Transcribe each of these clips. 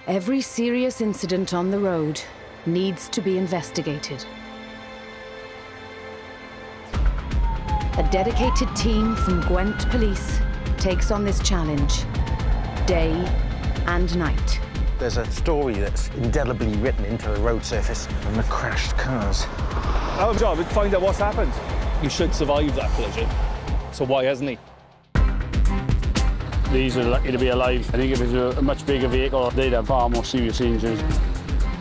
Every serious incident on the road needs to be investigated. A dedicated team from Gwent Police takes on this challenge, day and night. There's a story that's indelibly written into the road surface and the crashed cars. Our job is to find out what's happened. You should survive that collision. So why hasn't he? These are lucky to be alive. I think if it was a much bigger vehicle, they'd have far more serious injuries.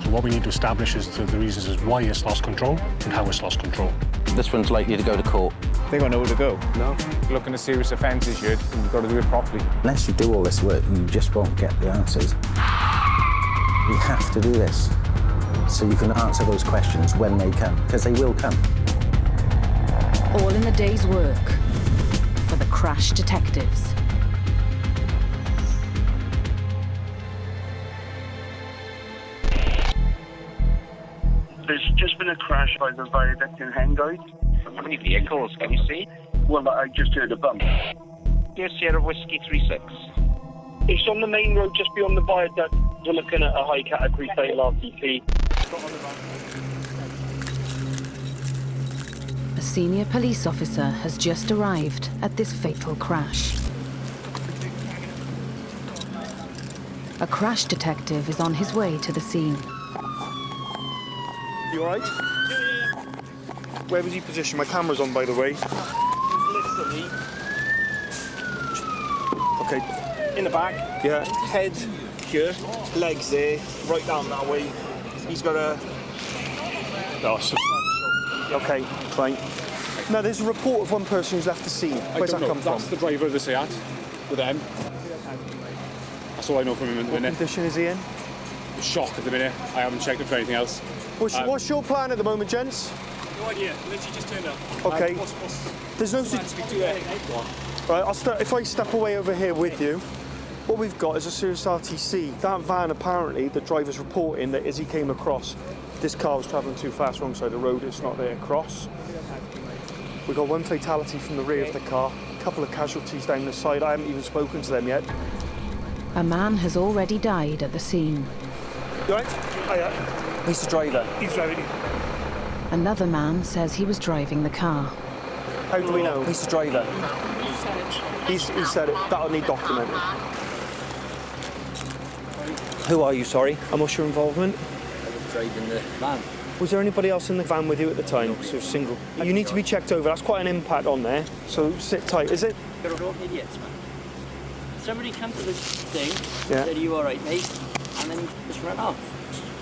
So what we need to establish is the reasons is why it's lost control and how it's lost control. This one's likely to go to court. They got nowhere to go. No. Looking at serious offences here, you've got to do it properly. Unless you do all this work, you just won't get the answers. We have to do this so you can answer those questions when they come, because they will come. All in the day's work for the crash detectives. There's just been a crash by the viaduct in Hengoed. How many vehicles can you see? Well, I just heard a bump. Here's Sierra Whiskey 36. It's on the main road just beyond the viaduct. We're looking at a high category fatal RTP. A senior police officer has just arrived at this fatal crash. A crash detective is on his way to the scene. You all right? Yeah. Where was he positioned? My camera's on, by the way. Literally. Okay. In the back. Yeah. Head here, legs there, right down that way. He's got a... Okay, fine. Now, there's a report of one person who's left the scene. Where's that come from? That's the driver of the Seat with them. That's all I know from him at the What minute. condition is he in? Shock at the minute. I haven't checked him for anything else. What's your plan at the moment, gents? No idea. Literally just turned up. Okay. There's no... Speak to you. Right, if I step away over here with you, what we've got is a serious RTC. That van, apparently, the driver's reporting that as he came across, this car was travelling too fast wrong side of the road. It's not there across. We've got one fatality from the rear of the car, a couple of casualties down the side. I haven't even spoken to them yet. A man has already died at the scene. You all right? Oh, yeah. He's the driver. He's driving. Another man says he was driving the car. How do we know? He's the driver. He said it. That'll need documented. Who are you, sorry? And what's your involvement? I was driving the van. Was there anybody else in the van with you at the time? So single. You need to be checked over. That's quite an impact on there. So sit tight. Is it? They're all idiots, man. Somebody come to the thing, Yeah. said, "Are you all right, mate?" And then just ran off.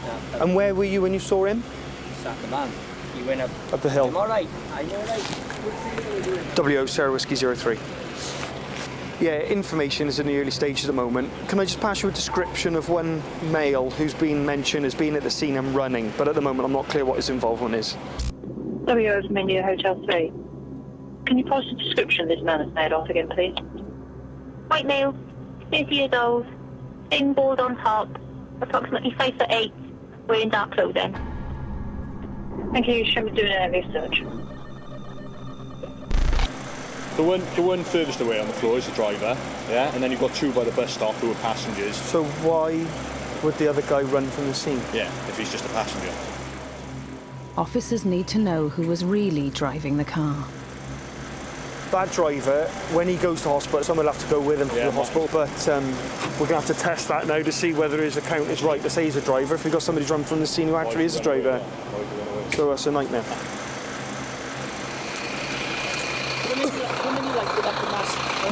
Yeah, And where were you when you saw him? sat in the van. He went up. Up the hill. I'm all right. I'm all right. WO Sarah Whiskey 03. Yeah, information is in the early stages at the moment. Can I just pass you a description of one male who's been mentioned as being at the scene and running, but at the moment I'm not clear what his involvement is. WO from India Hotel 3. Can you post a description of this man as made off again, please? White male, 30 years old, thin bald on top, approximately 5'8", wearing dark clothing. Thank you, should be doing a research. The one furthest away on the floor is the driver, yeah, and then you've got two by the bus stop who are passengers. So why would the other guy run from the scene? Yeah, if he's just a passenger. Officers need to know who was really driving the car. That driver, when he goes to hospital, someone will have to go with him to the hospital, but we're going to have to test that now to see whether his account is right to say he's a driver. If we've got somebody run from the scene who actually is a driver, so that's a nightmare.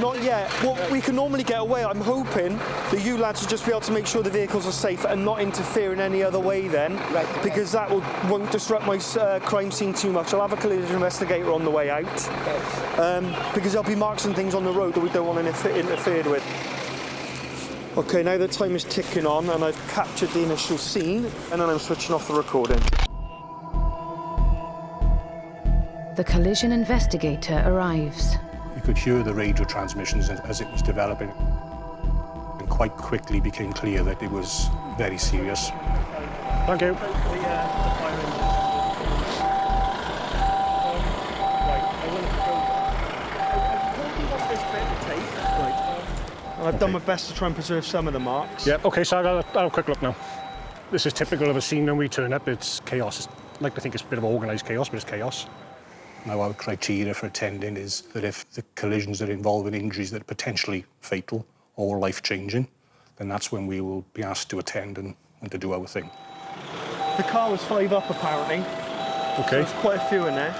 Not yet. Well, we can normally get away. I'm hoping that you lads will just be able to make sure the vehicles are safe and not interfere in any other way then, because that won't disrupt my crime scene too much. I'll have a collision investigator on the way out, because there'll be marks and things on the road that we don't want interfered with. Okay, now the time is ticking on and I've captured the initial scene, and then I'm switching off the recording. The collision investigator arrives. You could hear the radio transmissions as it was developing, and quite quickly became clear that it was very serious. Thank you. And I've done my best to try and preserve some of the marks. Yeah, OK, so I'll have a quick look now. This is typical of a scene when we turn up. It's chaos. I'd like to think it's a bit of organised chaos, but it's chaos. Now, our criteria for attending is that if the collisions that involve injuries that are potentially fatal or life-changing, then that's when we will be asked to attend and to do our thing. The car was 5 up, apparently. OK. So there's quite a few in there.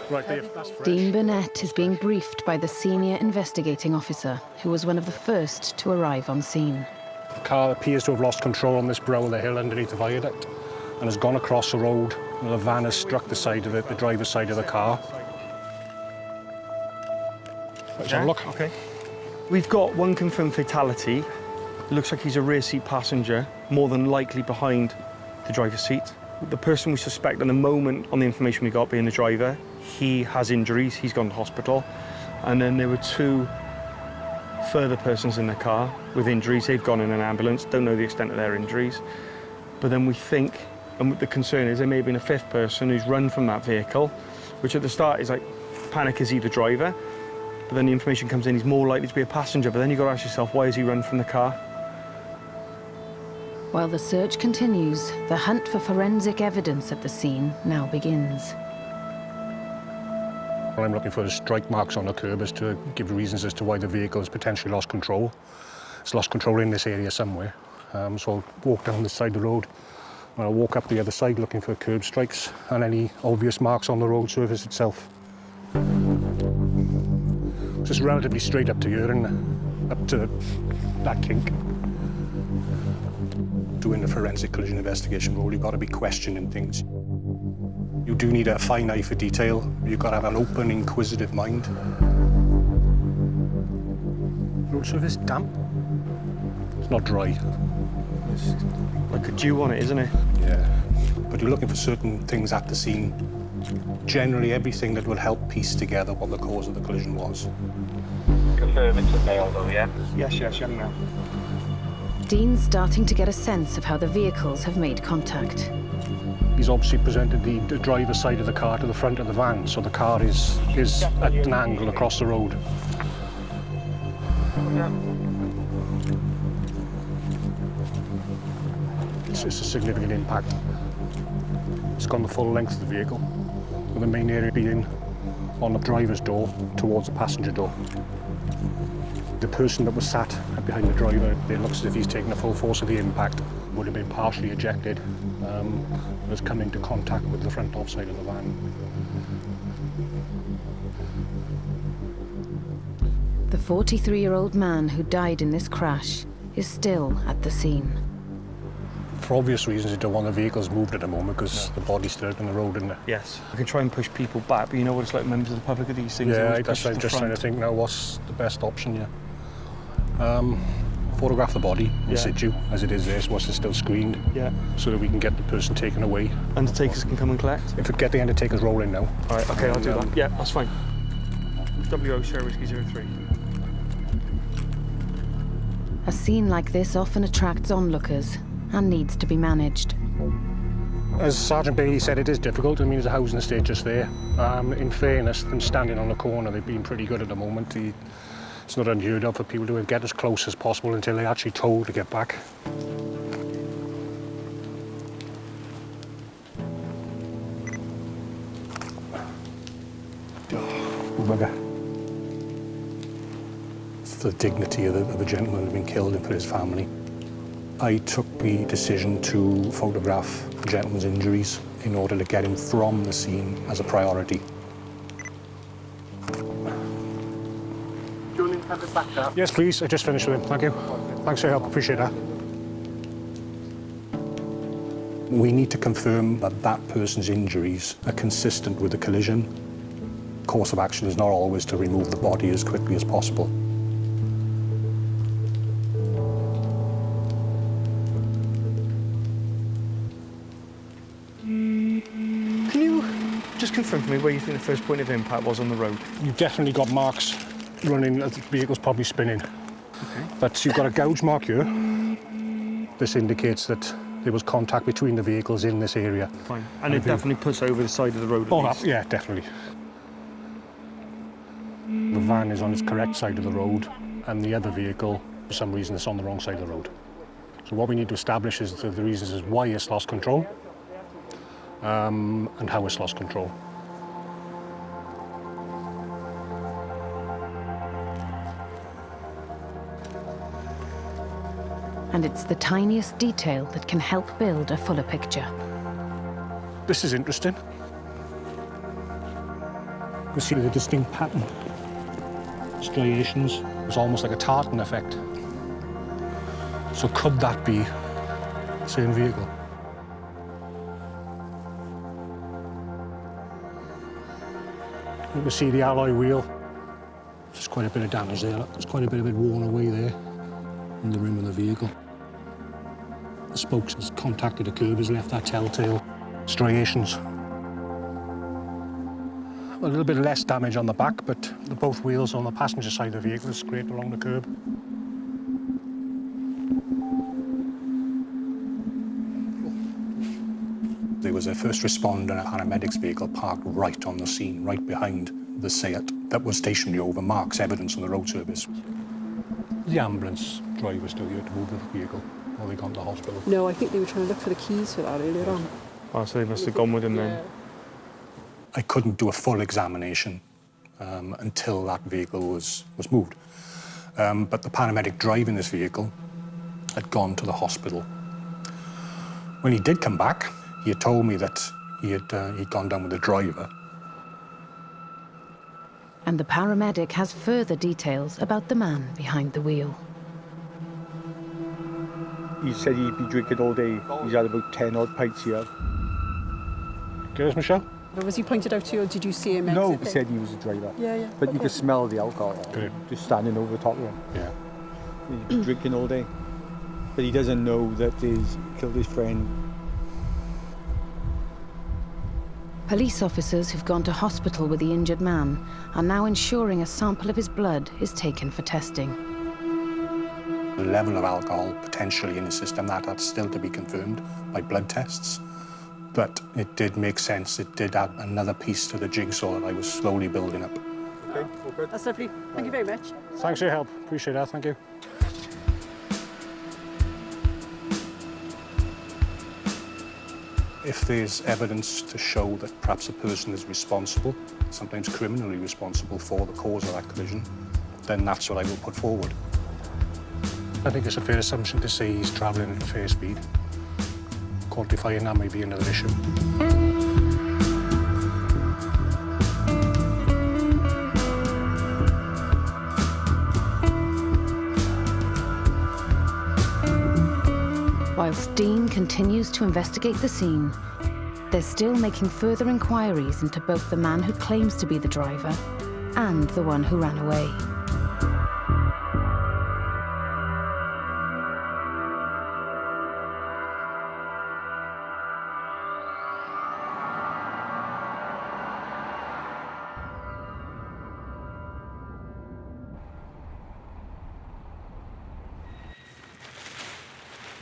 Right, Dave, that's fresh. Dean Burnett is being briefed by the senior investigating officer, who was one of the first to arrive on scene. The car appears to have lost control on this brow of the hill underneath the viaduct and has gone across the road, and the van has struck the side of it, the driver's side of the car. Let's have a look. OK. We've got one confirmed fatality. It looks like he's a rear seat passenger, more than likely behind the driver's seat. The person we suspect at the moment, on the information we got, being the driver, he has injuries, he's gone to hospital. And then there were 2 further persons in the car with injuries. They've gone in an ambulance, don't know the extent of their injuries. But then we think, and the concern is there may have been a 5th person who's run from that vehicle, which at the start is like, panic, is he the driver? But then the information comes in, he's more likely to be a passenger. But then you've got to ask yourself, why has he run from the car? While the search continues, the hunt for forensic evidence at the scene now begins. What I'm looking for is strike marks on the curb as to give reasons as to why the vehicle has potentially lost control. It's lost control in this area somewhere. So I'll walk down this side of the road, and I'll walk up the other side looking for curb strikes and any obvious marks on the road surface itself. So it's relatively straight up to here and up to that kink. Doing the forensic collision investigation role, you've got to be questioning things. You do need a fine eye for detail. You've got to have an open, inquisitive mind. Road surface damp. It's not dry. It's like a dew on it, isn't it? Yeah. But you're looking for certain things at the scene. Generally, everything that will help piece together what the cause of the collision was. Confirm it's a male, though, yeah? Yes, young man. Dean's starting to get a sense of how the vehicles have made contact. He's obviously presented the driver's side of the car to the front of the van, so the car is at an angle across the road. It's a significant impact. It's gone the full length of the vehicle, with the main area being on the driver's door towards the passenger door. The person that was sat behind the driver, it looks as if he's taken the full force of the impact, would have been partially ejected, and has come into contact with the front off side of the van. The 43-year-old man who died in this crash is still at the scene. For obvious reasons, you don't want the vehicles moved at the moment because the body's still out on the road, isn't it? Yes. I can try and push people back, but you know what it's like, members of the public at these things. Yeah, I'm just trying to think now what's the best option here. Photograph the body in situ as it is there, so it's still screened. Yeah. So that we can get the person taken away. Undertakers can come and collect? If we get the undertakers rolling now. All right, okay, I'll do that. Yeah, that's fine. WO Sierra Whiskey 03. A scene like this often attracts onlookers and needs to be managed. As Sergeant Bailey said, it is difficult. I mean, there's a housing estate just there. In fairness, them standing on the corner, they've been pretty good at the moment. It's not unheard of for people to get as close as possible until they're actually told to get back. Oh, bugger. For the dignity of the gentleman who'd been killed and for his family, I took the decision to photograph the gentleman's injuries in order to get him from the scene as a priority. Yes, please. I just finished with him. Thank you. Thanks for your help. Appreciate that. We need to confirm that that person's injuries are consistent with the collision. Course of action is not always to remove the body as quickly as possible. Can you just confirm for me where you think the first point of impact was on the road? You've definitely got marks running, the vehicle's probably spinning. Okay. But you've got a gouge mark here. This indicates that there was contact between the vehicles in this area. Fine. And it definitely puts over the side of the road. Oh, yeah, definitely. The van is on its correct side of the road, and the other vehicle, for some reason, is on the wrong side of the road. So what we need to establish is the reasons is why it's lost control and how it's lost control. And it's the tiniest detail that can help build a fuller picture. This is interesting. You can see the distinct pattern. Striations. It's almost like a tartan effect. So could that be the same vehicle? You can see the alloy wheel. There's quite a bit of damage there. There's quite a bit of it worn away there on the rim of the vehicle. The spokes has contacted the curb, has left that telltale striations. A little bit less damage on the back, but both wheels on the passenger side of the vehicle are scraped along the curb. There was a first responder and a paramedics vehicle parked right on the scene, right behind the Seat that was stationary over Mark's evidence on the road service. The ambulance driver still here to move the vehicle while they got to the hospital. No, I think they were trying to look for the keys for that earlier on. Oh, so they must have gone with him then. I couldn't do a full examination until that vehicle was moved. But the paramedic driving this vehicle had gone to the hospital. When he did come back, he had told me that he'd gone down with the driver. And the paramedic has further details about the man behind the wheel. He said he'd be drinking all day. He's had about 10 odd pints here. Girls, Michelle? Was he pointed out to you, or did you see him No, exiting? he said he was a driver. Yeah. But you could smell the alcohol. Good. Just standing over the top of him. Yeah. He'd be drinking all day. But he doesn't know that he's killed his friend. Police officers who've gone to hospital with the injured man are now ensuring a sample of his blood is taken for testing. The level of alcohol potentially in the system, that's still to be confirmed by blood tests. But it did make sense. It did add another piece to the jigsaw that I was slowly building up. Okay, all good. That's lovely. Thank you very much. Thanks for your help. Appreciate that. Thank you. If there's evidence to show that perhaps a person is responsible, sometimes criminally responsible for the cause of that collision, then that's what I will put forward. I think it's a fair assumption to say he's travelling at a fair speed. Quantifying that may be another issue. Whilst Dean continues to investigate the scene, they're still making further inquiries into both the man who claims to be the driver and the one who ran away.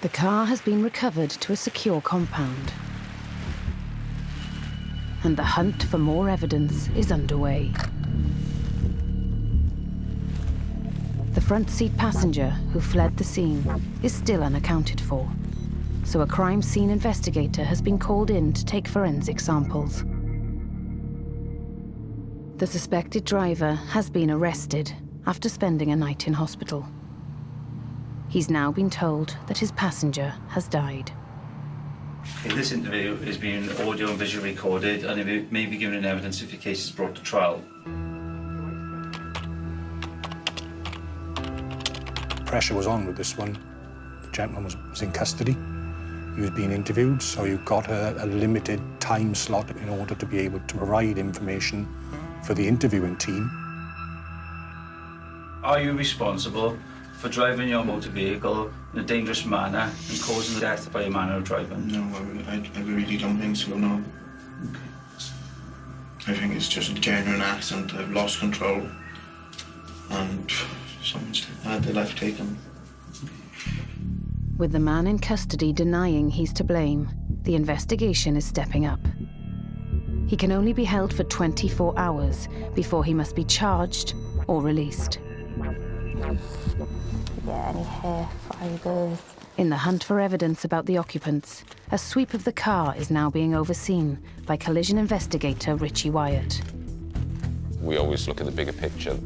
The car has been recovered to a secure compound. And the hunt for more evidence is underway. The front seat passenger who fled the scene is still unaccounted for, so a crime scene investigator has been called in to take forensic samples. The suspected driver has been arrested after spending a night in hospital. He's now been told that his passenger has died. This interview is being audio and visually recorded, and it may be given in evidence if your case is brought to trial. Pressure was on with this one. The gentleman was in custody. He was being interviewed, so you got a limited time slot in order to be able to provide information for the interviewing team. Are you responsible for driving your motor vehicle in a dangerous manner and causing death by your manner of driving? No, I really don't think so, no. I think it's just a genuine accident. I've lost control and someone's had their life taken. With the man in custody denying he's to blame, the investigation is stepping up. He can only be held for 24 hours before he must be charged or released. Yeah, any hair fibres. In the hunt for evidence about the occupants, a sweep of the car is now being overseen by collision investigator Richie Wyatt. We always look at the bigger picture.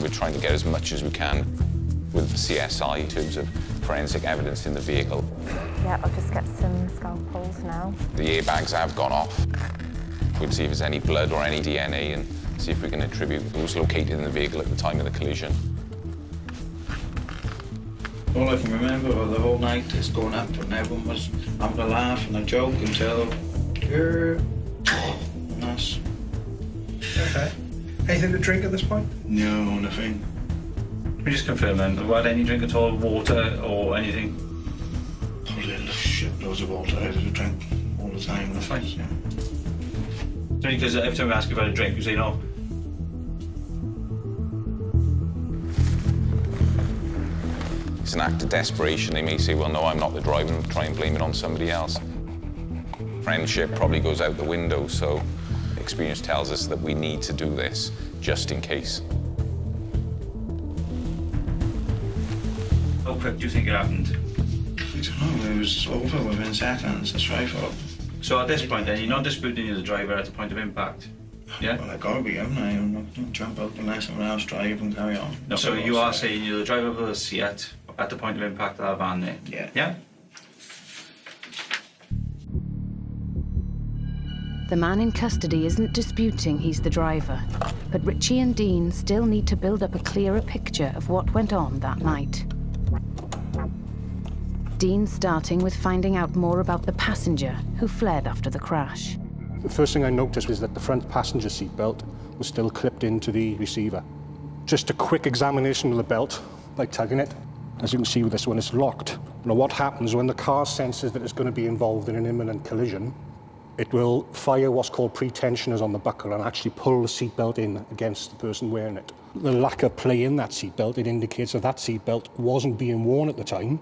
We're trying to get as much as we can with CSI in terms of forensic evidence in the vehicle. Yeah, I'll just get some scalpels now. The airbags have gone off. We'll see if there's any blood or any DNA and see if we can attribute who was located in the vehicle at the time of the collision. All I can remember of the whole night is going up and everyone was having a laugh and a joke until... And that's... Okay. Anything to drink at this point? No, nothing. Can we just confirm then, have you had any drink at all, water or anything? Probably a shitloads of water. I had to drink all the time. That's fine. Yeah. Because every time we ask you about a drink, you say no. It's an act of desperation. They may say, well, no, I'm not the driver, and try and blame it on somebody else. Friendship probably goes out the window, so experience tells us that we need to do this just in case. How quick do you think it happened? I don't know, it was over within seconds, that's what I thought. So at this point then, you're not disputing you're the driver at the point of impact? Yeah? Well, I gotta be, haven't I? I'm not gonna jump out unless someone else drive and carry on. No, so you are saying you're the driver of the Seat at the point of impact of that van there? Yeah. Yeah? The man in custody isn't disputing he's the driver, but Richie and Dean still need to build up a clearer picture of what went on that night. Dean starting with finding out more about the passenger who fled after the crash. The first thing I noticed was that the front passenger seat belt was still clipped into the receiver. Just a quick examination of the belt by tugging it. As you can see with this one, it's locked. Now what happens when the car senses that it's going to be involved in an imminent collision, it will fire what's called pretensioners on the buckle and actually pull the seatbelt in against the person wearing it. The lack of play in that seatbelt, it indicates that that seatbelt wasn't being worn at the time,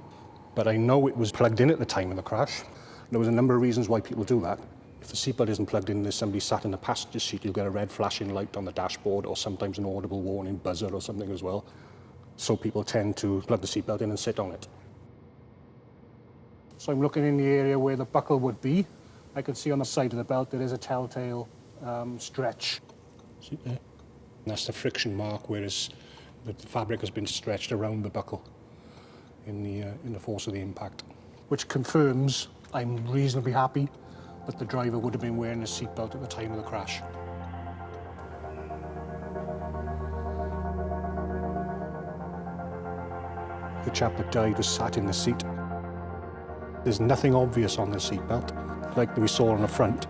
but I know it was plugged in at the time of the crash. There was a number of reasons why people do that. If the seatbelt isn't plugged in and there's somebody sat in the passenger seat, you'll get a red flashing light on the dashboard or sometimes an audible warning buzzer or something as well. So people tend to plug the seatbelt in and sit on it. So I'm looking in the area where the buckle would be. I can see on the side of the belt there is a telltale stretch. See there? And that's the friction mark, whereas the fabric has been stretched around the buckle in the force of the impact, which confirms I'm reasonably happy that the driver would have been wearing a seatbelt at the time of the crash. The chap that died was sat in the seat. There's nothing obvious on the seatbelt, like we saw on the front.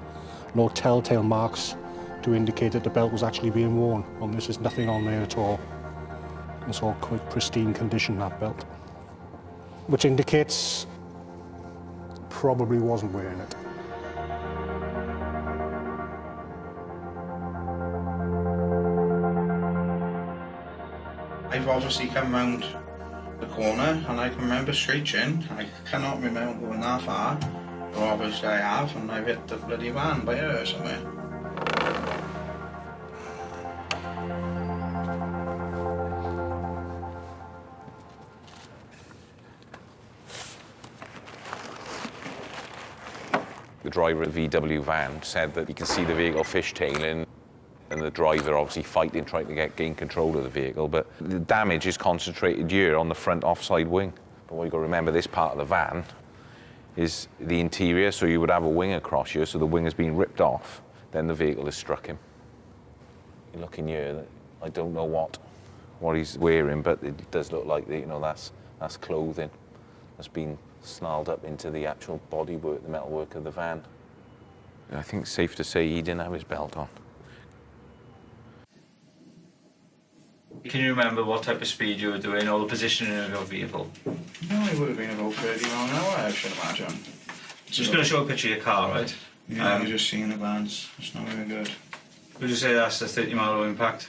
No telltale marks to indicate that the belt was actually being worn. On this, there's nothing on there at all. It's all quite pristine condition, that belt. Which indicates probably wasn't wearing it. I've obviously come round the corner and I can remember screeching. I cannot remember going that far, but obviously I have, and I've hit the bloody van by her or somewhere. The driver of the VW van said that you can see the vehicle fishtailing and the driver obviously fighting, trying to gain control of the vehicle, but the damage is concentrated here on the front offside wing. But what you've got to remember, this part of the van is the interior, so you would have a wing across here, so the wing has been ripped off, then the vehicle has struck him. You look in here, I don't know what he's wearing, but it does look like, you know, that's clothing that's been snarled up into the actual bodywork, the metalwork of the van. I think it's safe to say he didn't have his belt on. Can you remember what type of speed you were doing or the positioning of your vehicle? No, it would have been about 30 miles an hour, I should imagine. Just going to show a picture of your car, right? Yeah, I'm just seeing the vans. It's not very good. Would you say that's a 30-mile impact?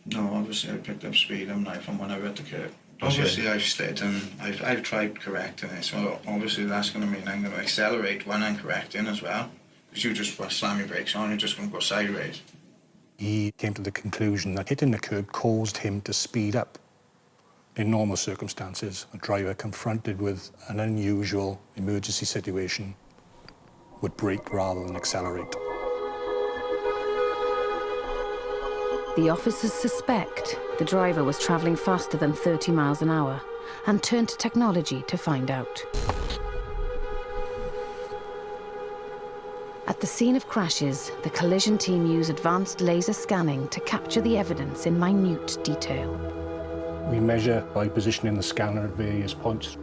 No, obviously I picked up speed, haven't I, from when I hit the curb. Okay. Obviously I've slid and I've tried correcting it, so obviously that's going to mean I'm going to accelerate when I'm correcting as well. Because you just slam your brakes on, you're just going to go sideways. He came to the conclusion that hitting the curb caused him to speed up. In normal circumstances, a driver confronted with an unusual emergency situation would brake rather than accelerate. The officers suspect the driver was travelling faster than 30 miles an hour and turn to technology to find out. At the scene of crashes, the collision team use advanced laser scanning to capture the evidence in minute detail. We measure by positioning the scanner at various points.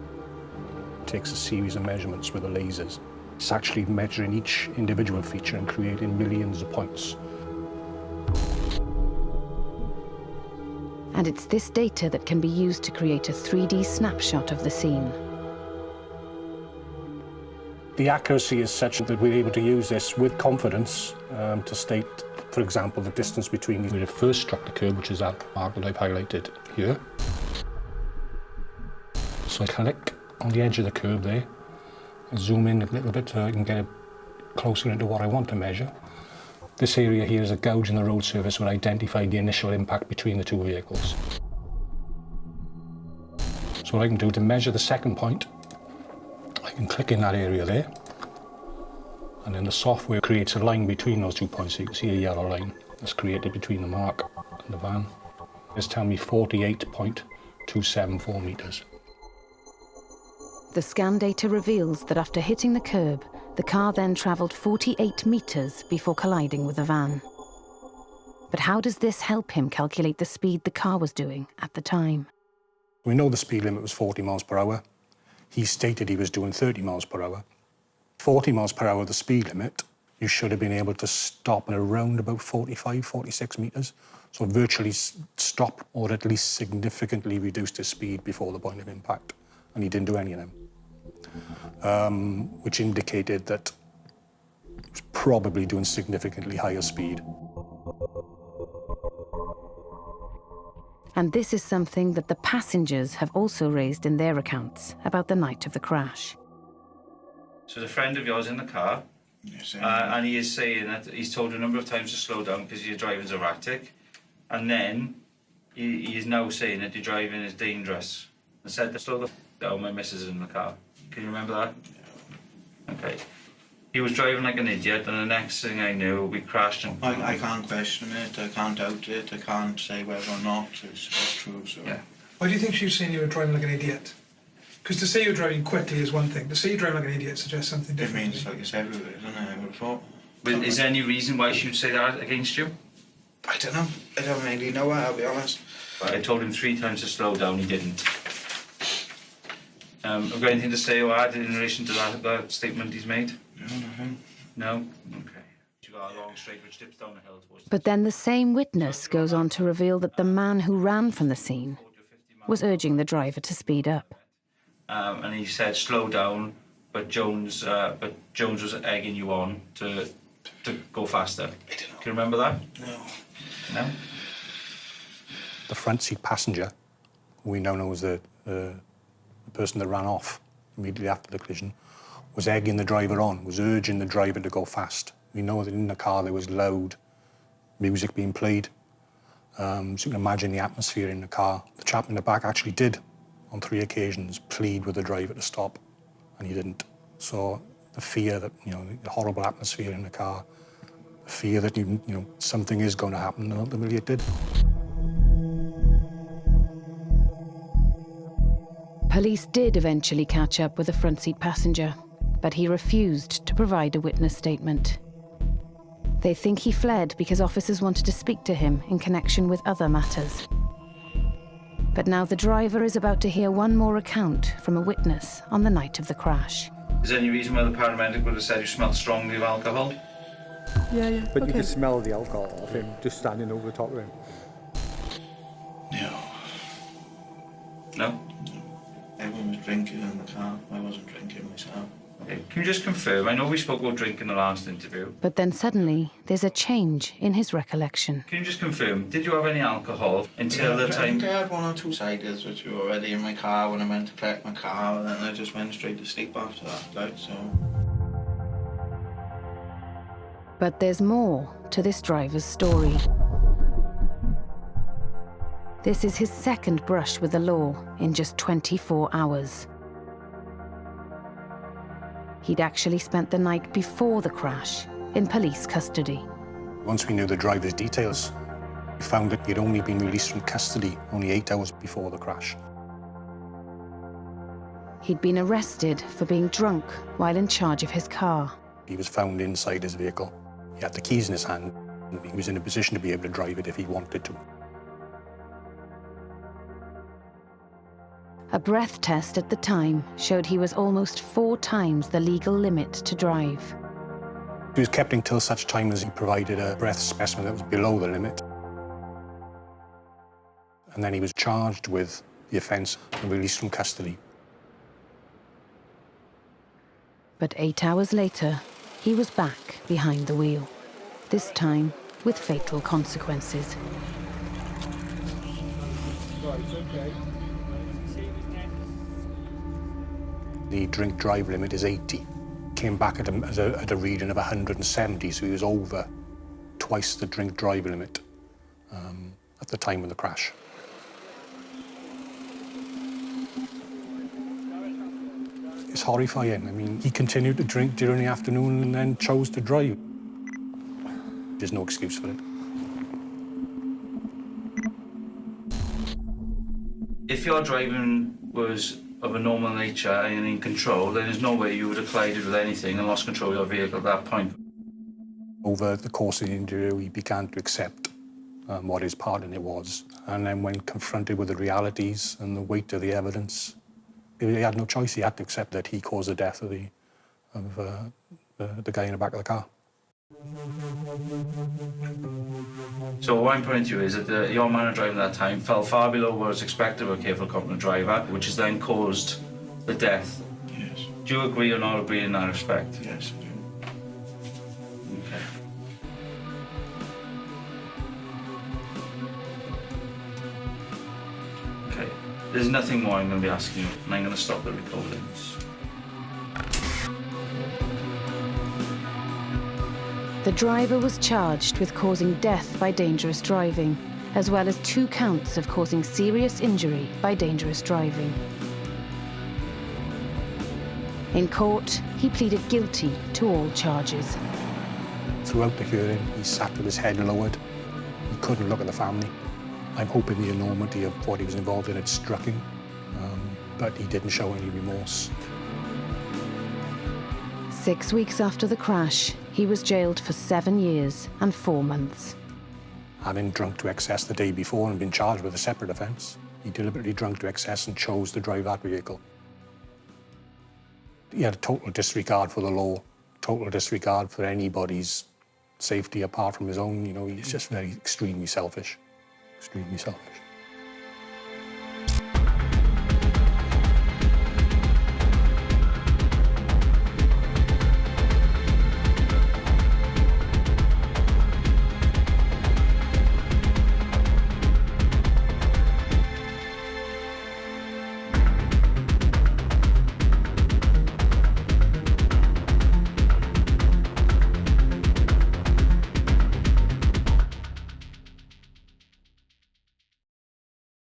It takes a series of measurements with the lasers. It's actually measuring each individual feature and creating millions of points. And it's this data that can be used to create a 3D snapshot of the scene. The accuracy is such that we're able to use this with confidence to state, for example, the distance between where it first struck the curb, which is that mark that I've highlighted here. So I click on the edge of the curb there, and zoom in a little bit so I can get it closer into what I want to measure. This area here is a gouge in the road surface when I identified the initial impact between the two vehicles. So what I can do to measure the second point, I can click in that area there, and then the software creates a line between those 2 points. So you can see a yellow line that's created between the mark and the van. It's telling me 48.274 metres. The scan data reveals that after hitting the curb, the car then travelled 48 metres before colliding with the van. But how does this help him calculate the speed the car was doing at the time? We know the speed limit was 40 miles per hour. He stated he was doing 30 miles per hour. 40 miles per hour, the speed limit, you should have been able to stop at around about 45, 46 metres. So virtually stop or at least significantly reduce his speed before the point of impact. And he didn't do any of them. Which indicated that he was probably doing significantly higher speed. And this is something that the passengers have also raised in their accounts about the night of the crash. So there's a friend of yours in the car, and he is saying that he's told a number of times to slow down because your driving's erratic, and then he is now saying that your driving is dangerous. I said to slow the down, my missus is in the car. Can you remember that? Okay. He was driving like an idiot, and the next thing I knew, we crashed. And I can't question it, I can't doubt it, I can't say whether or not it's true, so... Yeah. Why do you think she was saying you were driving like an idiot? Because to say you're driving quickly is one thing. To say you're driving like an idiot suggests something different. It means like it's everywhere, doesn't it? I would have thought. But is there any reason why she would say that against you? I don't know. I don't really know, I'll be honest. But I told him 3 times to slow down, he didn't. Have you got anything to say or add in relation to that statement he's made? No, nothing. No? Okay. You got a long straight which dips down the hill towards... But then the same witness goes on to reveal that the man who ran from the scene was urging the driver to speed up. And he said slow down, but Jones was egging you on to go faster. Can you remember that? No. No? The front seat passenger, who we now know as the person that ran off immediately after the collision, was egging the driver on, was urging the driver to go fast. We know that in the car there was loud music being played. So you can imagine the atmosphere in the car. The chap in the back actually did, on 3 occasions, plead with the driver to stop, and he didn't. So the fear that, the horrible atmosphere in the car, the fear that, something is going to happen, and ultimately it did. Police did eventually catch up with the front seat passenger, but he refused to provide a witness statement. They think he fled because officers wanted to speak to him in connection with other matters. But now the driver is about to hear one more account from a witness on the night of the crash. Is there any reason why the paramedic would have said you smelled strongly of alcohol? Yeah. But you could smell the alcohol of him just standing over the top of him. No. No? Everyone was drinking in the car. I wasn't drinking myself. Okay. Can you just confirm? I know we spoke about drink in the last interview. But then suddenly, there's a change in his recollection. Can you just confirm, did you have any alcohol until the time... I think I had 1 or 2 ciders which were already in my car when I went to collect my car, and then I just went straight to sleep after that, so... But there's more to this driver's story. This is his second brush with the law in just 24 hours. He'd actually spent the night before the crash in police custody. Once we knew the driver's details, we found that he'd only been released from custody only 8 hours before the crash. He'd been arrested for being drunk while in charge of his car. He was found inside his vehicle. He had the keys in his hand, and he was in a position to be able to drive it if he wanted to. A breath test at the time showed he was almost 4 times the legal limit to drive. He was kept until such time as he provided a breath specimen that was below the limit. And then he was charged with the offence and released from custody. But 8 hours later, he was back behind the wheel, this time with fatal consequences. The drink drive limit is 80. Came back at a reading of 170, so he was over twice the drink drive limit at the time of the crash. It's horrifying. I mean, he continued to drink during the afternoon and then chose to drive. There's no excuse for it. If your driving was of a normal nature and in control, then there's no way you would have collided with anything and lost control of your vehicle at that point. Over the course of the interview, he began to accept what his part in it was. And then when confronted with the realities and the weight of the evidence, he had no choice. He had to accept that he caused the death of the guy in the back of the car. So what I'm putting to you is that your manner of driving at that time fell far below what was expected of a careful, competent driver, which has then caused the death. Yes. Do you agree or not agree in that respect? Yes, I do. Okay. Okay. There's nothing more I'm going to be asking you, and I'm going to stop the recordings. The driver was charged with causing death by dangerous driving, as well as 2 counts of causing serious injury by dangerous driving. In court, he pleaded guilty to all charges. Throughout the hearing, he sat with his head lowered. He couldn't look at the family. I'm hoping the enormity of what he was involved in had struck him, but he didn't show any remorse. 6 weeks after the crash, he was jailed for 7 years and 4 months. Having drunk to excess the day before and been charged with a separate offence, he deliberately drunk to excess and chose to drive that vehicle. He had a total disregard for the law, total disregard for anybody's safety apart from his own. You know, he's just very extremely selfish. Extremely selfish.